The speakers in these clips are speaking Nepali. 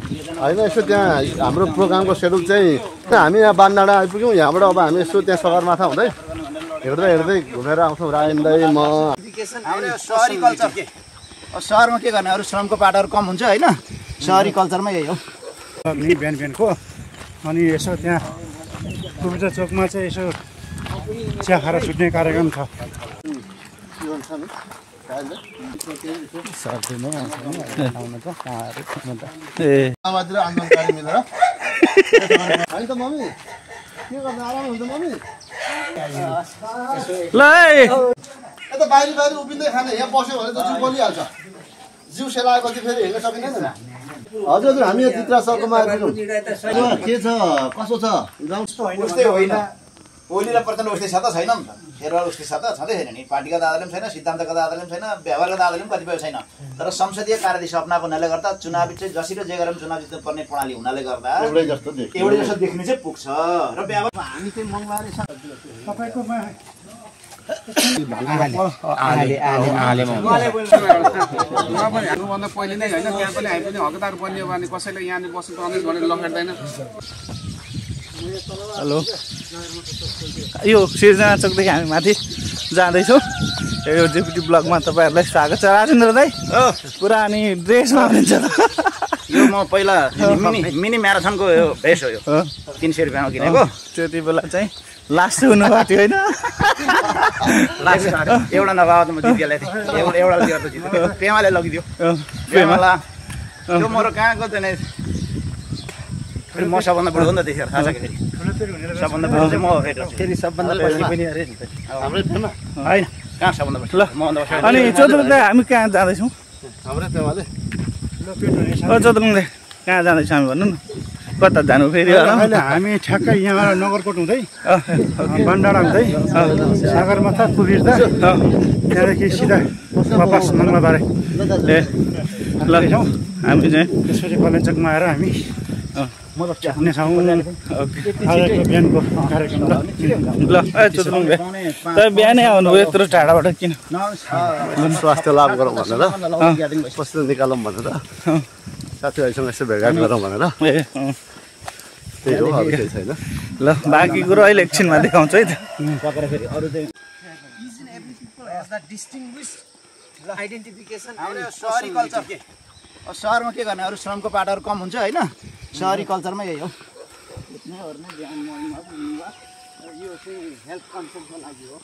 होइन यसो त्यहाँ हाम्रो प्रोग्रामको सेड्युल चाहिँ हामी यहाँ बानडाँडा आइपुग्यौँ। यहाँबाट अब हामी यसो त्यहाँ सगरमाथा हुँदै हेर्दै हेर्दै घुमेर आउँछौँ। राजेन्दै म सहरी कल्चर के सहरमा के गर्ने, अरू श्रमको पाटोहरू कम हुन्छ होइन, सहरी कल्चरमा यही हो। नि बिहान बिहानको अनि यसो त्यहाँ कुबुचा चोकमा चाहिँ यसो चिया खाएर छुट्ने कार्यक्रम छ। आन्दोलनकारी मिलेर होइन त मम्मी के गर्नु आराम हुन्छ मम्मी ल यता बाहिर बाहिर उभिँदै खाने, यहाँ बस्यो भने त जिउ बलिहाल्छ। जिउ सेलाएपछि फेरि हिँड्न सकिँदैन। हजुर हजुर हामी यहाँ चित्रा सर्कलमा आइपुग्यौँ। के छ कसो छ गाउँ? उस्तै होइन, ओली र प्रचण्ड उस्तै छ त छैन नि त, शेरवाल उस्तै छ त छँदै छैन नि। पार्टीका दादाले पनि छैन, सिद्धान्तका दादाले पनि छैन, व्यवहारका दादाले पनि कतिपय छैन। तर संसदीय कार्यदिशा अपनाएको हुनाले गर्दा चुनावी चाहिँ जसरी जे गरेर चुनाव जित्नुपर्ने प्रणाली हुनाले गर्दा एउटै जस्तो देख्ने चाहिँ पुग्छ। र व्यवहार हामी चाहिँ मङ्गलबारे तपाईँकोमा भन्दा पहिले नै होइन, त्यहाँ पनि हामी पनि हकदार बनियो भने कसैले यहाँनिर बस्नु पर्ने भनेर लखेट्दैन। हेलो, यो सिर्जना चोकदेखि हामी माथि जाँदैछौँ। यो जेपिटी ब्लगमा तपाईँहरूलाई स्वागत छ। राजेन्द्र दाई पुरा अनि ड्रेसमा हुनुहुन्छ त। यो म पहिला मिनी म्याराथनको यो भेस्ट हो, यो 300 रुपियाँमा किनेको। त्यति बेला चाहिँ लास्ट हुनुभएको थियो होइन? एउटा नभए त म जितिहालेको थिएँ, एउटा लिएर त जित्यो। प्रेमाले लगिदियो। प्रेमाला त्यो मरो कहाँको चाहिँ फेरि म सबभन्दा बढो हो नि त त्यतिखेर, थाहा छ कि फेरि सबभन्दा बढो चाहिँ म फेरि सबभन्दा पछि पनि अरे हाम्रै प्रेमा होइन कहाँ सबभन्दा बढी। ल अनि चोदुङ दाई हामी कहाँ जाँदैछौँ? हाम्रै प्रेमाले चोदुङ दाई कहाँ जाँदैछौँ हामी भन्नु न, कता जानु फेरि? अहिले हामी ठ्याक्कै यहाँबाट नगरकोट हुँदै बानडाँडा हुँदै सगरमाथा कुबिर्दा त्यहाँदेखि सिधा वापस मङ्गलबारे ल हामी चाहिँ त्यसपछि कलेजमा आएर हामी हुनेछौँ आजको बिहानको कार्यक्रम। ल चोदुङ दाई तपाईँ बिहानै आउनुभयो यत्रो टाढाबाट किन? स्वास्थ्य लाभ गरौँ भनेर, पसिना निकालौँ भनेर, साथीभाइसँग यसो भेटघाट गरौँ भनेर। त्यही हो, अरू केही छैन। ल बाँकी कुरो अहिले एकछिनमा देखाउँछु है त। सहरी कल्चर के सहरमा के गर्ने, अरू श्रमको पाटोहरू कम हुन्छ होइन, सहरी कल्चरमा यही हो। यो चाहिँ हेल्थ कन्सेप्टको लागि हो।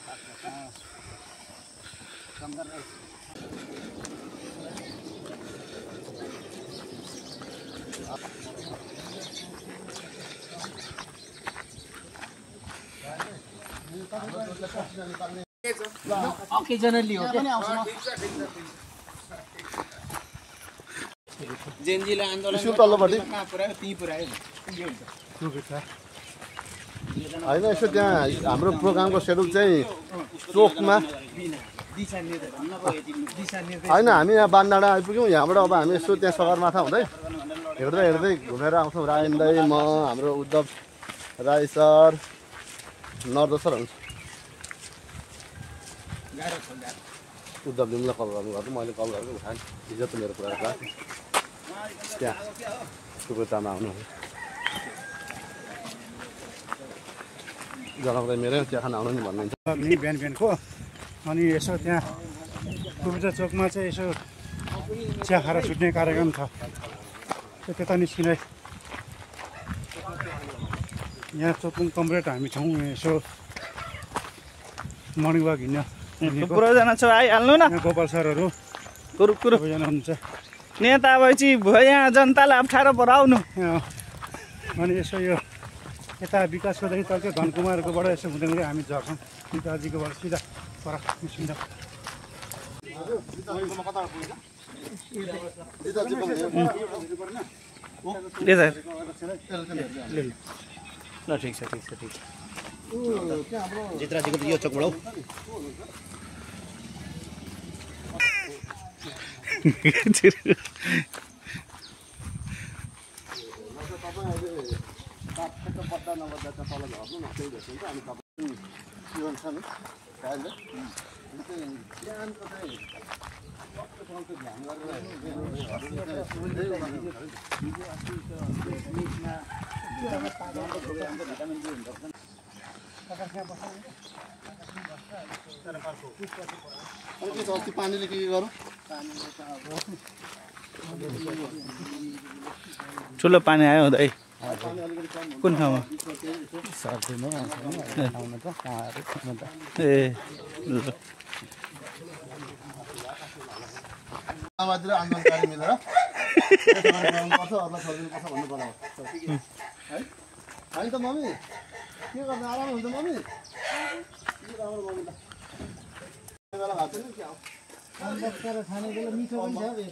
अकेजनली हो जेनजीले आन्दोलन तल्लोपट्टि कहाँ पुऱ्यायो त्यहीँ पुऱ्यायो। होइन यसो त्यहाँ हाम्रो प्रोग्रामको सेड्युल चाहिँ चोकमा होइन, हामी यहाँ बानडाँडा आइपुग्यौँ। यहाँबाट अब हामी यसो त्यहाँ सगरमाथा हुँदै हेर्दै हेर्दै घुमेर आउँछौँ। राजेन्दै म हाम्रो उद्धव राई सर नर्द सर हुन्छ। उद्धव लिमलाई कल गर्नुभएको, मैले कल गरेको उठाएँ। हिजो त मेरो कुरा त्यहाँ सुकुतामा आउनु जनाउँदै मेरो चिया खान आउनु नि भन्नुहुन्छ। नि बिहान बिहानको अनि यसो त्यहाँ कुबुचा चोकमा चाहिँ यसो चिया खाएर छुट्ने कार्यक्रम छ। त्यता निस्किँदै यहाँ चोकुङ कमरेड हामी छौँ। यसो मर्निङ वाक हिँड्न थुप्रोजना छ, आइहाल्नु न। गोपाल सरहरू कुरो सबैजना हुन्छ। नेता भएपछि भयो, यहाँ जनतालाई अप्ठ्यारो पराउनु। अनि यसो यो यता विकासकोदेखि तल्क्यो धनकुमारकोबाट यसो हुँदै हुँदै हामी झर्छौँ पिताजीकोबाट सिधा पर निस्किन्छ। ल ठिक छ ठिक छ ठिक छ। जित्राजीको त यो चोकबाट हो। पत्ता नबद्दा त तल झर्नु न, त्यही भेट्नुहुन्छ। अनि तपाईँ छ नि अस्ति पानीले के गरौँ ठुलो पानी आयो दाइ कुन ठाउँमा ए ल माओवादी र आन्दोलनकारी मिलेर पर्छ अरूलाई सजिनुपर्छ भन्नु पर्यो है होइन त मम्मी के गर्नु आराम हुन्छ मम्मी खाने बेला मिठो पनि छ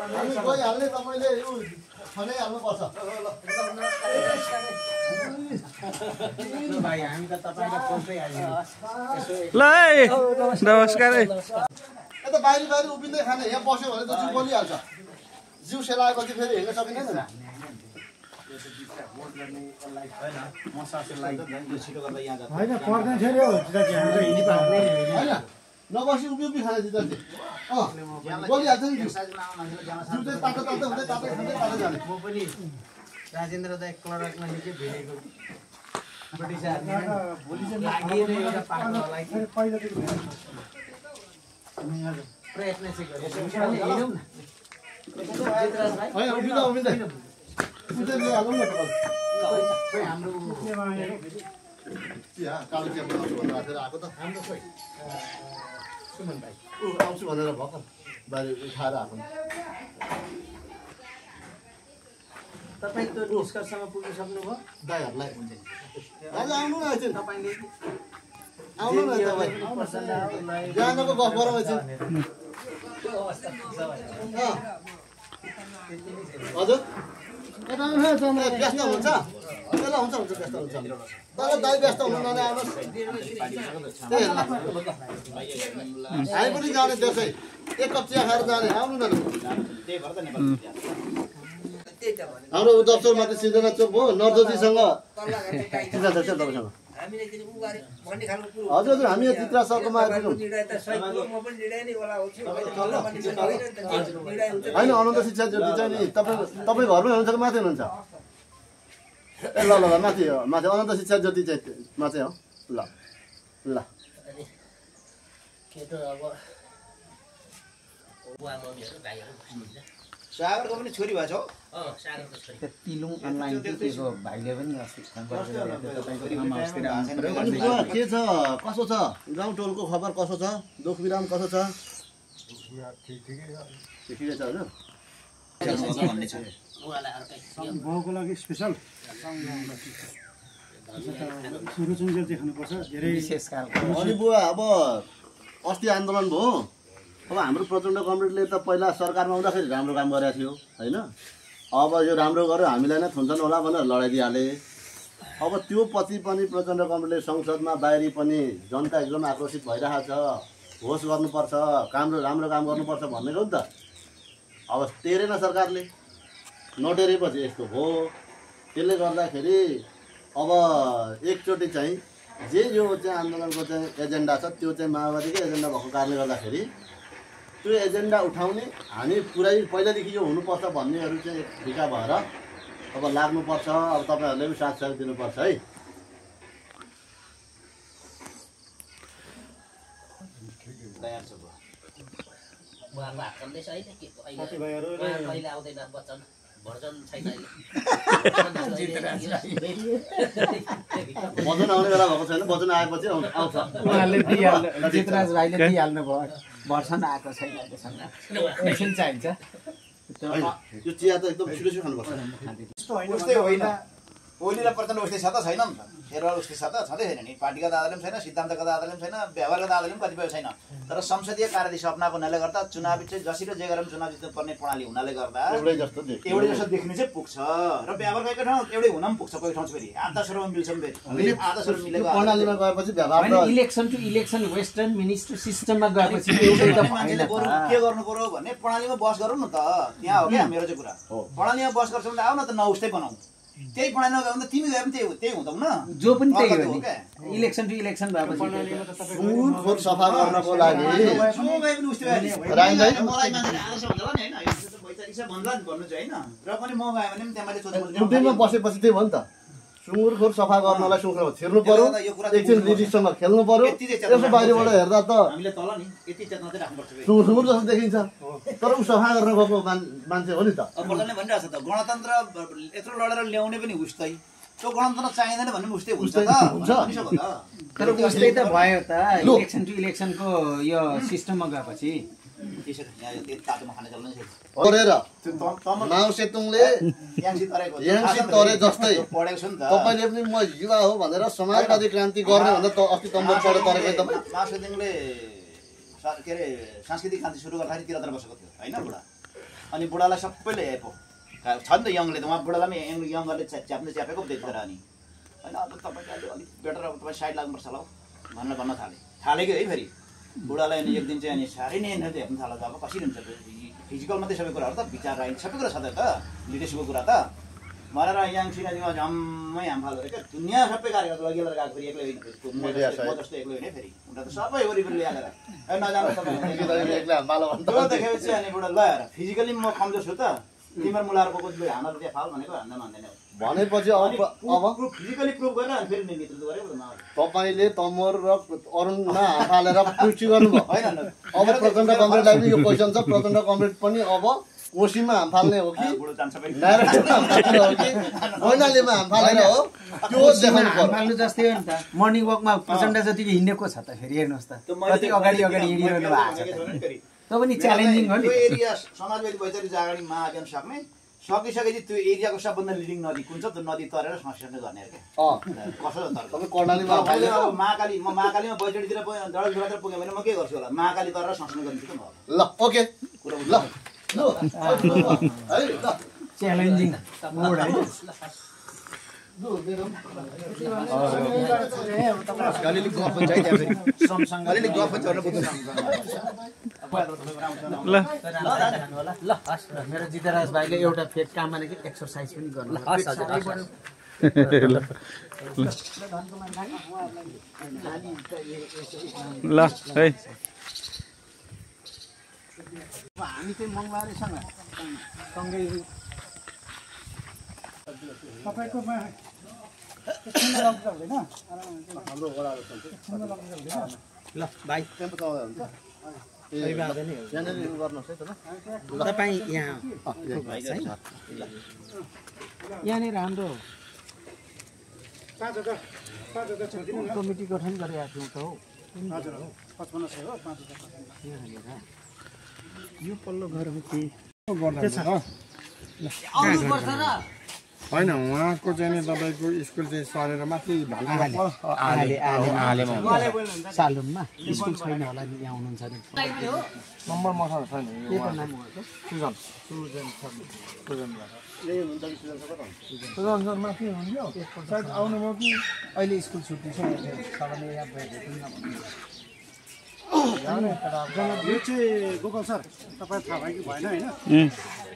हामी गइहाल्ने तपाईँले खनाइहाल्नुपर्छ ल नमस्कार यता बाहिरी बाहिरी उभिँदै खाने यहाँ बस्यो भने त जिउ बलिहाल्छ जिउ सेलाएपछि फेरि हिँड्न सकिँदैन नि होइन पर्दैन थियो होइन नबसी उभि उभि खाने दिदी बलिहाल्छ नि जिउ चाहिँ तातो तातो हुँदै तातो खाँदै तातो जाने म पनि राजेन्द्र दाइ क्लर्कमा निकै भेटेको प्रयत्न चाहिँ गरेँ उभिँदा उभिँदै हालौँ न हाम्रो कालो चिया बनाउँछु भनेर राखेर आएको त हाम्रो खोइ सुमन भाइ आउँछु भनेर भर्खर बाहिर उठाएर आएको तपाईँ त निष्कर्षमा पुग्न सक्नुभयो दाइहरूलाई आज आउनु न एकछिन तपाईँले आउनु न तपाईँ जानको गफ गरौँ एकछिन हजुर व्यस्त हुन्छ त्यसलाई हुन्छ हुन्छ व्यस्त हुन्छ तर दाइ व्यस्त हुनुहुँदैन आउनुहोस् हामी पनि जाने त्यसै एक कप चिया खाएर जाने आउनु न हाम्रो दप्तरमाथि सिर्जना चोक भयो नर्दोजीसँग चिजा छ तपाईँसँग हजुर हजुर हामी चित्रा सरकोमा आइपुग्यौँ होइन अनन्त शिक्षा ज्योति चाहिँ नि तपाईँ घरमै हुनुहुन्छ कि माथि हुनुहुन्छ ए ल ल ल माथि माथि अनन्त शिक्षा ज्योति चाहिँ मा चाहिँ हो ल ल सागरको पनि छोरी भएछ हो तिलुङ अनलाइन टिकेको भाइले पनि के छ कसो छ गाउँ टोलको खबर कसो छ दुख बिराम कसो छ ठिकै छ होइन बाउको लागि स्पेसल सुरुचुन्जेल चाहिँ खानुपर्छ धेरै अनि बुवा अब अस्ति आन्दोलन भयो अब हाम्रो प्रचण्ड कमरेडले त पहिला सरकारमा आउँदाखेरि राम्रो काम गरेको थियो होइन अब यो राम्रो गर्यो हामीलाई नै थुन्छन् होला भनेर लडाइदिइहाले अब त्यो पछि पनि प्रचण्ड कमरेडले संसदमा बाहिरी पनि जनता एकदम आक्रोशित भइरहेको छ होस गर्नुपर्छ राम्रो काम गर्नुपर्छ भनेको नि त अब टेरेन सरकारले नटेरेपछि यस्तो हो त्यसले गर्दाखेरि अब एकचोटि चाहिँ यो चाहिँ आन्दोलनको चाहिँ एजेन्डा छ त्यो चाहिँ माओवादीकै एजेन्डा भएको कारणले गर्दाखेरि त्यो एजेन्डा उठाउने हामी पुरै पहिलादेखि यो हुनुपर्छ भन्नेहरू चाहिँ ढिका भएर अब लाग्नुपर्छ अब तपाईँहरूले पनि साथ सहयोग दिनुपर्छ है वजन आउने बेला भएको छैन वजन आएपछि आउँछ जितराज भाइले दिइहाल्नु भयो भर्सन आएको छैन एकछिन चाहिन्छ यो चिया त एकदम छिटो छिटो खानुपर्छ उस्तै होइन ओली र प्रचण्ड उस्तै छ त छैन नि त शेरबहादुर उस्तै छ त छँदै छैन नि पार्टीका दादाले पनि छैन सिद्धान्तका दादाले पनि छैन व्यवहारका दादाले पनि कतिपय छैन तर संसदीय कार्यदिशा अप्नाएको हुनाले गर्दा चुनावी चाहिँ जसरी जे गरेर चुनाव जित्नुपर्ने प्रणाली हुनाले गर्दा एउटै जस्तो देख्नु चाहिँ पुग्छ र व्यवहार गएको ठाउँ एउटै हुन पनि पुग्छ कोही ठाउँ फेरि आधा स्वरमा मिल्छ फेरि आधा स्वर मिलेको प्रणालीमा गएपछि व्यवहार election to election western minister सिस्टममा गएपछि एउटै त मान्छेले के गर्नु पर्यो भन्ने प्रणालीमा बस गरौँ न त त्यहाँ हो क्या मेरो चाहिँ कुरा प्रणालीमा बस गर्छौँ भने आऊ न त नउस्तै बनाऊ त्यही पढाइ नगयो भने त तिमी गए पनि त्यही हुँदौ न जो पनि त्यही अर्को हो हो नि क्या इलेक्सन टु इलेक्सन भएपछि सुँगुर खोर सफा गर्नको लागि जो गए पनि उस्तै राइन्दै मलाई मान्छेले आदर्श भन्दा नि होइन वैचारिक भन्दा नि भन्नु चाहिँ होइन र पनि म गएँ भने पनि त्यहाँ मैले सोध्नु एउटैमा बसेपछि त्यही भयो नि त सुँगुर खोर सफा गर्नलाई सुँगुर छिर्नु पर्यो एकछिन दिदीसँग खेल्नु पर्यो यसो बाहिरबाट हेर्दा त हामीले तल नि यति चेतना चाहिँ राख्नुपर्छ सुँगुर जस्तो देखिन्छ तर ऊ सफा गर्न गएको मान्छे हो नि त अब प्रधानले भनिरहेको छ त गणतन्त्र यत्रो लडेर ल्याउने पनि उस्तै त्यो गणतन्त्र चाहिँदैन भन्ने पनि उस्तै हुन्छ त भनिसक्यो त तर उस्तै त भयो त इलेक्सन टु इलेक्सनको यो सिस्टममा गएपछि तातोमा खाना चल्नु गरेर माउ सेतुङले याङसी तरे जस्तै पढेको छु नि त तपाईँले पनि म युवा हो भनेर समाजवादी क्रान्ति गर्ने भन्दा अस्ति तम्बर पढेर तरेको तपाईँ मासुदिङले के अरे सांस्कृतिक क्रान्ति सुरु गर्दाखेरि 73 वर्षको थियो होइन बुढा अनि बुढालाई सबैले हेपो छ नि त यङले त उहाँ बुढालाई पनि यङहरूले च्यापेको देख्दैन अनि होइन अब तपाईँले अलिक बेटर अब तपाईँ साइड लाग्नुपर्छ होला भन्न थालेको है फेरि बुढालाई अनि एक दिन चाहिँ अनि साह्रै नै हेर्नु थाल्दा अब कसरी हुन्छ फिजिकल मात्रै सबै कुराहरू त विचार राख्ने सबै कुरा छ त लिडरसिपको कुरा त भनेर याङ सिनाजीमा झम्मै हामफाल गरेर क्या दुनियाँ सबै कार्यकर्ता लगेर गएको फेरि एक्लै होइन म जस्तो एक्लै होइन फेरि उनीहरू त सबै वरिपरि ल्याएर नजानु त्यो देखेपछि अनि बुढा ल हेर फिजिकली म कमजोर छु त तिम्रो मुलाहरूको हान्दा त्यहाँ फाल भनेको हान्दा मान्दैन भनेपछि अब फिजिकली प्रुभ गरेर अनि फेरि नेतृत्व गरेको तपाईँले तमोर र अरुणमा हालेर पुष्टि गर्नुभयो होइन अब प्रचण्ड कमरेडलाई पनि यो क्वेसन छ प्रचण्ड कमरेड पनि अब कोसीमा हाम फाल्ने हो कि नारायणमा हाम फाल्ने हो कि मैनालीमा हाम फालेर हो त्यो देखाउनु पर्यो फाल्नु जस्तै हो नि त मर्निङ वकमा प्रचण्ड जतिको हिँडेको छ त फेरि हेर्नुहोस् त कति अगाडि हिँडिरहनु भएको छ त पनि च्यालेन्जिङ हो नि त्यो एरिया समाजवादी वैचारिक जागरण महाअभियान सक्ने सकिसकेपछि त्यो एरियाको सबभन्दा लिडिङ नदी कुन छ त्यो नदी तरेर संरक्षण गर्ने अरे कसो तपाईँ कर्णालीमा म महाकालीमा बैचडीतिर डडेलधुरातिर पुगेँ भने म के गर्छु होला महाकाली तरेर संरक्षण गर्ने त ल ओके ल च्यालेन्जिङ मोड है मेरो जितराज भाइले एउटा फेद काम भनेको एक्सर्साइज पनि गर्नु ल है हामी चाहिँ मङ्गलबारैसँग सँगै तपाईँकोमा ल भाइ तपाईँ यहाँ यहाँनिर हाम्रो कमिटी गठन गरेका थियौँ त हौ हजुर हो 5500 हो 5000 यो पल्लो घर हो कि होइन उहाँको चाहिँ नि तपाईँको स्कुल चाहिँ सरेर माथि सालुनमा स्कुल छैन होला नि यहाँ हुनुहुन्छ नि नम्बर मसँग छैन के को नाम हो सुजन सर माथि हुन्थ्यो सायद आउनुभयो कि अहिले स्कुल छुट्टी छ सबैले यहाँ यो चाहिँ गोपाल सर तपाईँ थाहा भयो कि भएन होइन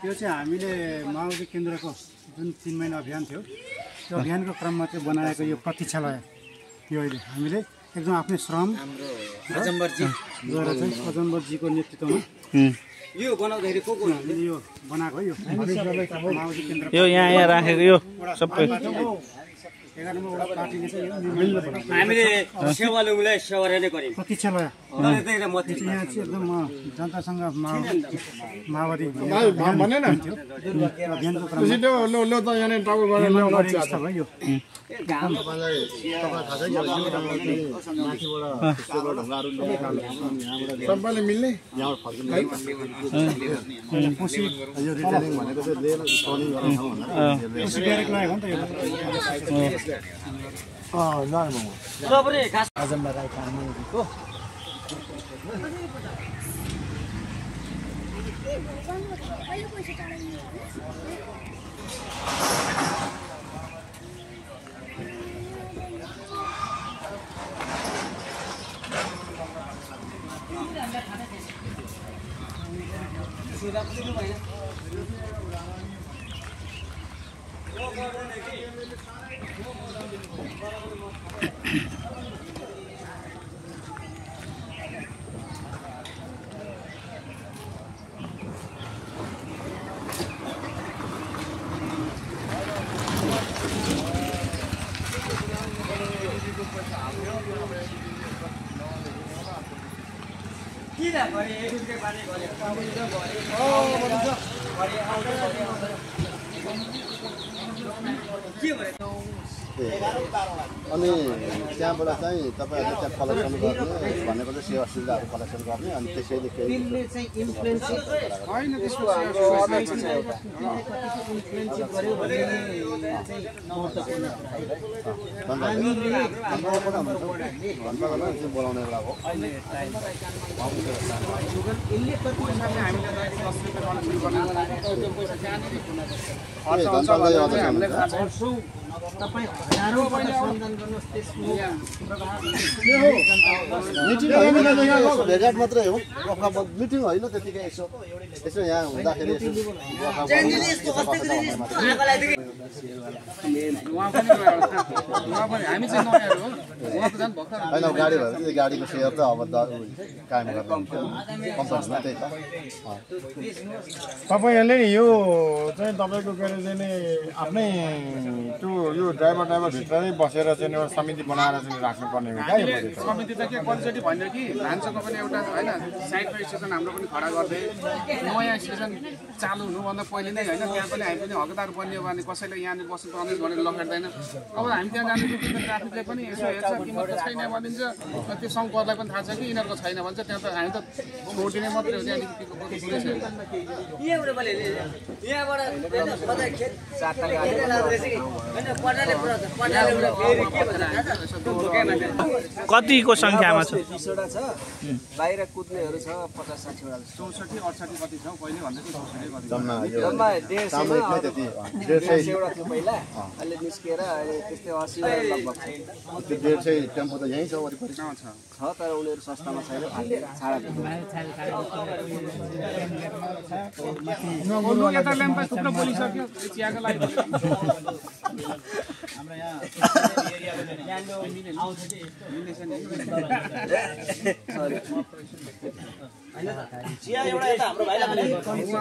यो चाहिँ हामीले माओवादी केन्द्रको जुन 3 महिना अभियान थियो त्यो अभियानको क्रममा चाहिँ बनाएको यो प्रतीक्षालय यो अहिले हामीले एकदम आफ्नै श्रम गएर चाहिँ अजम्बरजीको नेतृत्वमा यो बनाउँदाखेरि को यो बनाएको यो माओवादी केन्द्र यो यहाँ राखेको यो सबै 11 नम्बर वडा पार्टीले चाहिँ यो निर्णय बनाएको हामीले सेवालुङलाई सेवा नै गर्यौँ प्रतीक्षालय यहाँ चाहिँ एकदम जनतासँग माओवादी भने न अभियानको क्रममा लो त यहाँ टाउको गरेर ल्याउनु अवस्था भयो सबैले मिल्ने कोसी यो रिटायरिङ भनेको चाहिँ लिएर ट्रेनिङ गराउँछ भनेर कोसी ब्यारेक लागेको नि त यो आजमबा राई कामको अनि त्यहाँबाट चाहिँ तपाईँहरूले त्यहाँ कलेक्सन गर्ने भनेको चाहिँ सेवा सुविधाहरू कलेक्सन गर्ने अनि त्यसैले केही बोलाउने बेला हो भेटघाट मात्रै हो मिटिङ होइन त्यतिकै यसो यसो यहाँ हुँदाखेरि होइन गाडी भएर चाहिँ गाडीको सेयर त अब कायम गर्ने कम्पनीमा त्यही त तपाईँहरूले यो चाहिँ तपाईँको के अरे चाहिँ आफ्नै त्यो यो ड्राइभर भित्रै बसेर चाहिँ एउटा समिति बनाएर चाहिँ राख्नुपर्ने हो क्या समिति त के कतिचोटि भन्यो कि भान्साको पनि एउटा होइन साइडमा स्टेसन हाम्रो पनि खडा गर्दै नयाँ स्टेसन चालु हुनुभन्दा पहिले नै होइन त्यहाँ पनि हामी पनि हकदार बनियो भने कसैले यहाँनिर बस्नु पर्ने भनेर लखेट्दैन अब हामी त्यहाँ जाँदाखेरि ट्राफिकले पनि यसो हेर्छ तिमीहरूको छैन भनिन्छ त्यो सङ्करलाई पनि थाहा छ कि यिनीहरूको छैन भन्छ त्यहाँ त हामी त छोडिदिने मात्रै हो कतिको संख्यामा छ बाहिर कुद्नेहरू छ 50-60 वटा 64-68 कति छ पहिले भन्दा चाहिँ 64 जम्मा यो जम्मा 150 त्यति वटा थियो पहिला अहिले निस्केर अहिले त्यस्तै 80 वटा लगभग त्यो 150 टेम्पो त यहीँ छ वरिपरि छ तर उनीहरू सस्तामा छैन छाडा यता ल्याम्पा थुप्रो बोलिसक्यो चियाको लागि हाम्रो यहाँ चिया एउटा यता हाम्रो भाइलाई